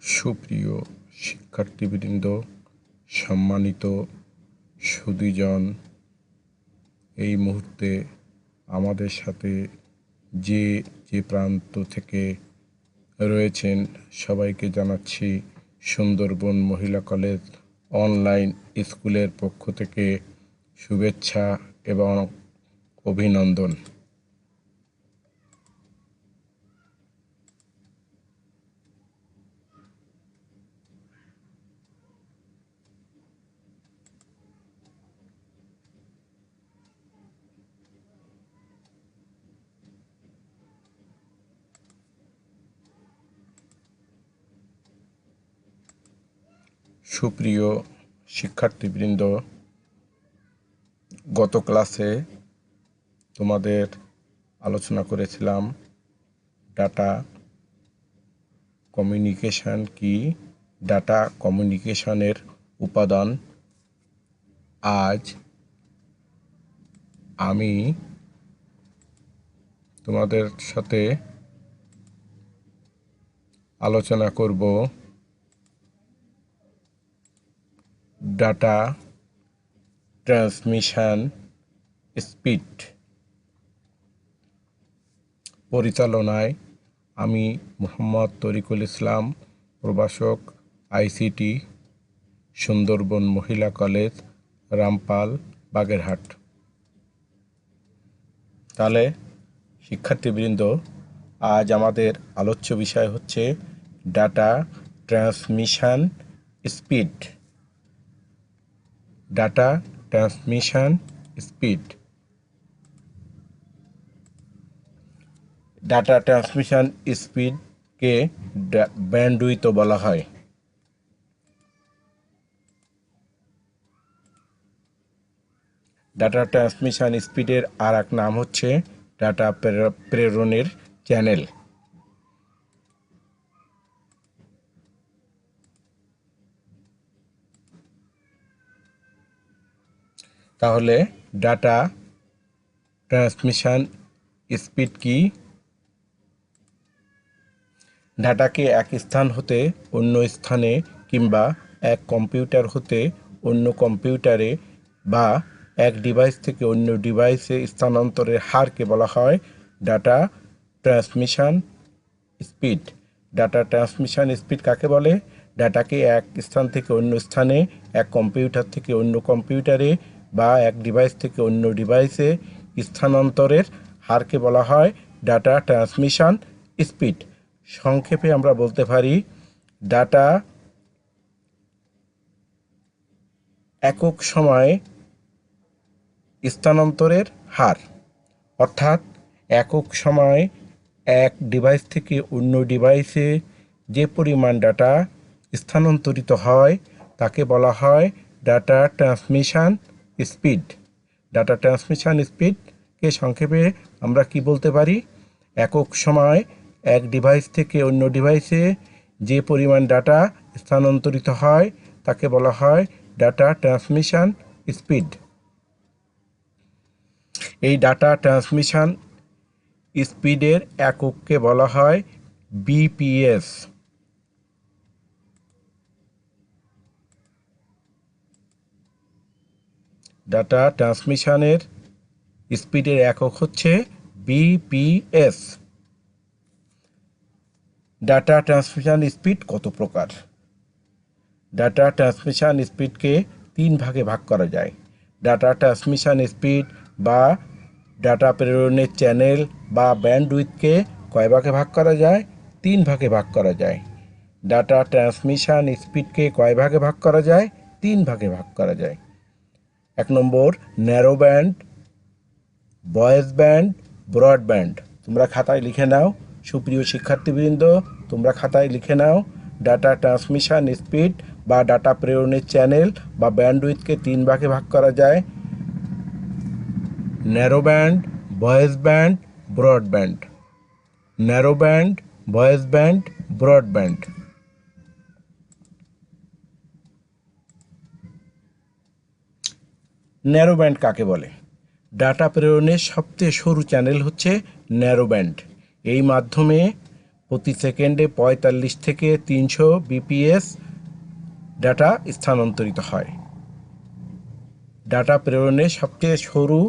সুপ্রিয় শিক্ষার্থীবৃন্দ, সম্মানিত সুধীজন, এই মুহূর্তে আমাদের সাথে যে যে প্রান্ত থেকে রয়েছেন সবাইকে জানাচ্ছি সুন্দরবন মহিলা কলেজ অনলাইন স্কুলের পক্ষ থেকে শুভেচ্ছা এবং অভিনন্দন। সুপ্রিয় শিক্ষার্থীবৃন্দ, গত ক্লাসে তোমাদের আলোচনা করেছিলাম ডাটা কমিউনিকেশন কি, ডাটা কমিউনিকেশনের উপাদান। আজ আমি তোমাদের সাথে আলোচনা করব ডাটা ট্রান্সমিশন স্পিড। পরিচালনায় আমি মোহাম্মদ তরিকুল ইসলাম, প্রভাষক আইসিটি, সুন্দরবন মহিলা কলেজ, রামপাল, বাগেরহাট। তাহলে শিক্ষার্থীবৃন্দ, আজ আমাদের আলোচ্য বিষয় হচ্ছে data transmission speed. Data transmission speed. Data transmission স্পিডকে ব্যান্ডউইথও বলা হয়। ডাটা ট্রান্সমিশন স্পিডের আর এক নাম হচ্ছে ডাটা প্রেরণের চ্যানেল। তাহলে ডাটা ট্রান্সমিশন স্পিড কি? ডাটাকে এক স্থান হতে অন্য স্থানে কিংবা এক কম্পিউটার হতে অন্য কম্পিউটারে বা এক ডিভাইস থেকে অন্য ডিভাইসে স্থানান্তরের হারকে বলা হয় data transmission speed. Data transmission speed কাকে বলে? ডাটাকে এক স্থান থেকে অন্য স্থানে, এক কম্পিউটার থেকে অন্য কম্পিউটারে বা এক ডিভাইস থেকে অন্য ডিভাইসে স্থানান্তরের হারকে বলা হয় ডাটা ট্রান্সমিশন স্পিড। সংক্ষেপে আমরা বলতে পারি ডাটা একক সময়ে স্থানান্তরের হার, অর্থাৎ একক সময়ে এক ডিভাইস থেকে অন্য ডিভাইসে যে পরিমাণ ডাটা স্থানান্তরিত হয় তাকে বলা হয় data transmission speed. Data transmission স্পিডকে সংক্ষেপে আমরা কি বলতে পারি? একক সময় এক ডিভাইস থেকে অন্য ডিভাইসে যে পরিমাণ ডাটা স্থানান্তরিত হয় তাকে বলা হয় ডাটা ট্রান্সমিশন স্পিড। এই ডাটা ট্রান্সমিশন স্পিডের একককে বলা হয় বিপিএস। ডাটা ট্রান্সমিশনের স্পিডের একক হচ্ছে বিপিএস। ডাটা ট্রান্সমিশন স্পিড কত প্রকার? ডাটা ট্রান্সমিশন স্পিডকে তিন ভাগে ভাগ করা যায়। ডাটা ট্রান্সমিশন স্পিড বা ডাটা প্রেরণের চ্যানেল বা ব্যান্ডউইথকে কয় ভাগে ভাগ করা যায়? তিন ভাগে ভাগ করা যায়। ডাটা ট্রান্সমিশন স্পিডকে কয় ভাগে ভাগ করা যায়? তিন ভাগে ভাগ করা যায়। এক নম্বর, narrow band, voice band, broadband. তোমরা খাতায় লিখে নাও, সুপ্রিয় শিক্ষার্থীবৃন্দ, তোমরা খাতায় লিখে নাও। ডাটা ট্রান্সমিশন স্পিড বা ডাটা প্রেরণের চ্যানেল বা ব্যান্ডউইথকে তিন ভাগে ভাগ করা যায়: narrow band, voice band, broadband. Narrow band, voice band, broadband. Narrow band কাকে বলে? ডাটা প্রেরণের সবচেয়ে সরু চ্যানেল হচ্ছে ন্যারো ব্যান্ড। এই মাধ্যমে প্রতি সেকেন্ডে 45 থেকে 300 বিপিএস ডাটা স্থানান্তরিত হয়। ডাটা প্রেরণের সবচেয়ে সরু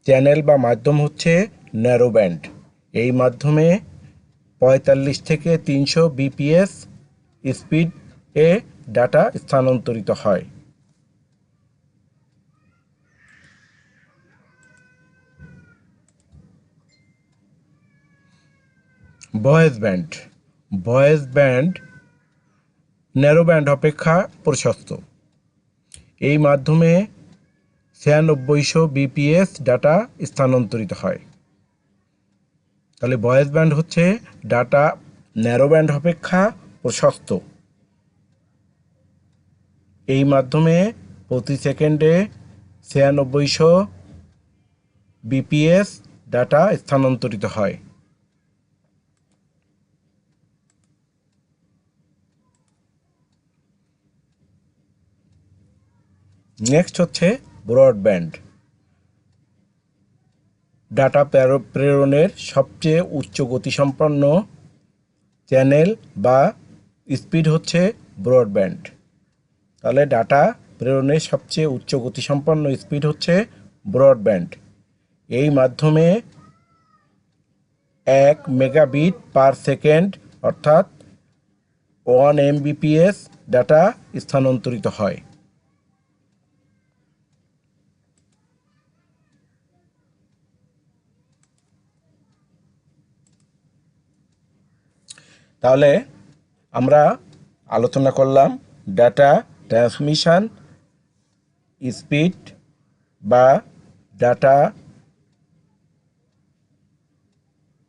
চ্যানেল বা মাধ্যম হচ্ছে ন্যারো ব্যান্ড। এই মাধ্যমে 45 থেকে 300 বিপিএস স্পিডে ডাটা স্থানান্তরিত হয়। ভয়েস ব্যান্ড ন্যারো ব্যান্ড অপেক্ষা প্রশস্ত। এই মাধ্যমে 9600 বিপিএস ডাটা স্থানান্তরিত হয়। তাহলে ভয়েস ব্যান্ড হচ্ছে ডাটা ন্যারো ব্যান্ড অপেক্ষা প্রশস্ত। এই মাধ্যমে প্রতি সেকেন্ডে 9600 বিপিএস ডাটা স্থানান্তরিত হয়। নেক্সট হচ্ছে ব্রডব্যান্ড। ডাটা প্রেরণের সবচেয়ে উচ্চ গতিসম্পন্ন চ্যানেল বা স্পিড হচ্ছে ব্রডব্যান্ড। তাহলে ডাটা প্রেরণের সবচেয়ে উচ্চ গতিসম্পন্ন স্পিড হচ্ছে ব্রডব্যান্ড। এই মাধ্যমে 1 মেগাবিট পার সেকেন্ড অর্থাৎ 1 এমবিপিএস ডাটা স্থানান্তরিত হয়। তাহলে আমরা আলোচনা করলাম ডাটা ট্রান্সমিশন স্পিড বা ডাটা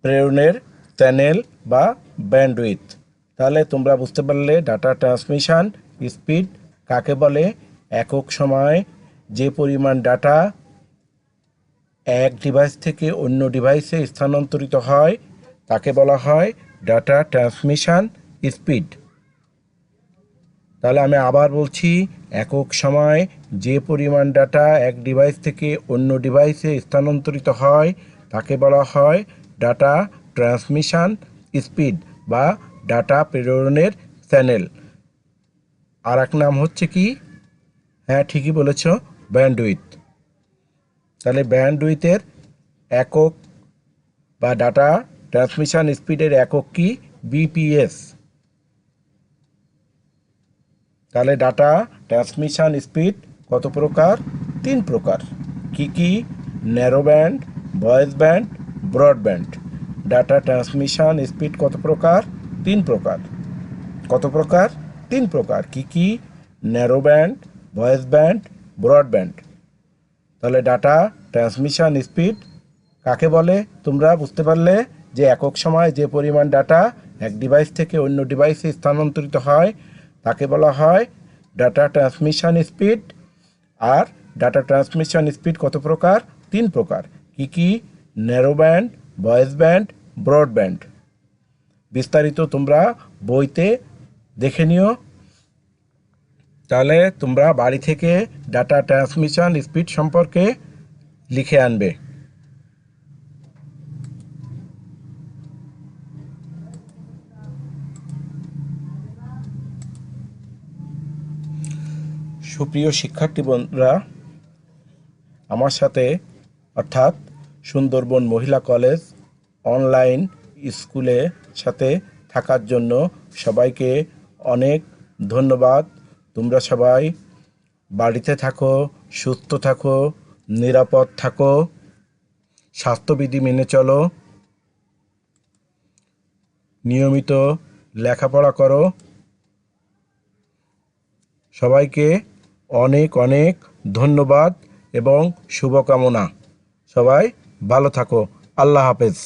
প্রেরণের চ্যানেল বা ব্যান্ডউইথ। তাহলে তোমরা বুঝতে পারলে ডাটা ট্রান্সমিশন স্পিড কাকে বলে। একক সময় যে পরিমাণ ডাটা এক ডিভাইস থেকে অন্য ডিভাইসে স্থানান্তরিত হয় তাকে বলা হয় ডাটা ট্রান্সমিশন স্পিড। তাহলে আমি আবার বলছি, একক সময় যে পরিমাণ ডাটা এক ডিভাইস থেকে অন্য ডিভাইসে স্থানান্তরিত হয় তাকে বলা হয় ডাটা ট্রান্সমিশন স্পিড বা ডাটা প্রেরণের চ্যানেল। আর এক নাম হচ্ছে কি? হ্যাঁ, ঠিকই বলেছ, ব্যান্ডউইথ। তাহলে ব্যান্ডউইথের একক বা ডাটা ট্রান্সমিশন স্পিডের একক কি? বিপিএস। তাহলে ডাটা ট্রান্সমিশন স্পিড কত প্রকার? 3 প্রকার। কি কি? Narrow band, voice band, broadband. Data transmission speed কত প্রকার? 3 প্রকার। কত প্রকার? 3 প্রকার। কি কি? Narrow band, voice band, broadband. তাহলে ডাটা ট্রান্সমিশন স্পিড কাকে বলে তোমরা বুঝতে পারলে, যে একক সময় যে পরিমাণ ডাটা এক ডিভাইস থেকে অন্য ডিভাইসে স্থানান্তরিত হয় তাকে বলা হয় ডাটা ট্রান্সমিশন স্পিড। আর ডাটা ট্রান্সমিশন স্পিড কত প্রকার? 3 প্রকার। কি কি? Narrow band, voice band, broadband. বিস্তারিত তোমরা বইতে দেখে নিও। তাহলে তোমরা বাড়ি থেকে ডাটা ট্রান্সমিশন স্পিড সম্পর্কে লিখে আনবে। সুপ্রিয় শিক্ষার্থী বন্ধুরা, আমার সাথে অর্থাৎ সুন্দরবন মহিলা কলেজ অনলাইন স্কুলে সাথে থাকার জন্য সবাইকে অনেক ধন্যবাদ। তোমরা সবাই বাড়িতে থাকো, সুস্থ থাকো, নিরাপদ থাকো, স্বাস্থ্যবিধি মেনে চলো, নিয়মিত লেখাপড়া করো। সবাইকে অনেক অনেক ধন্যবাদ এবং শুভকামনা। সবাই ভালো থাকো। আল্লাহ হাফেজ।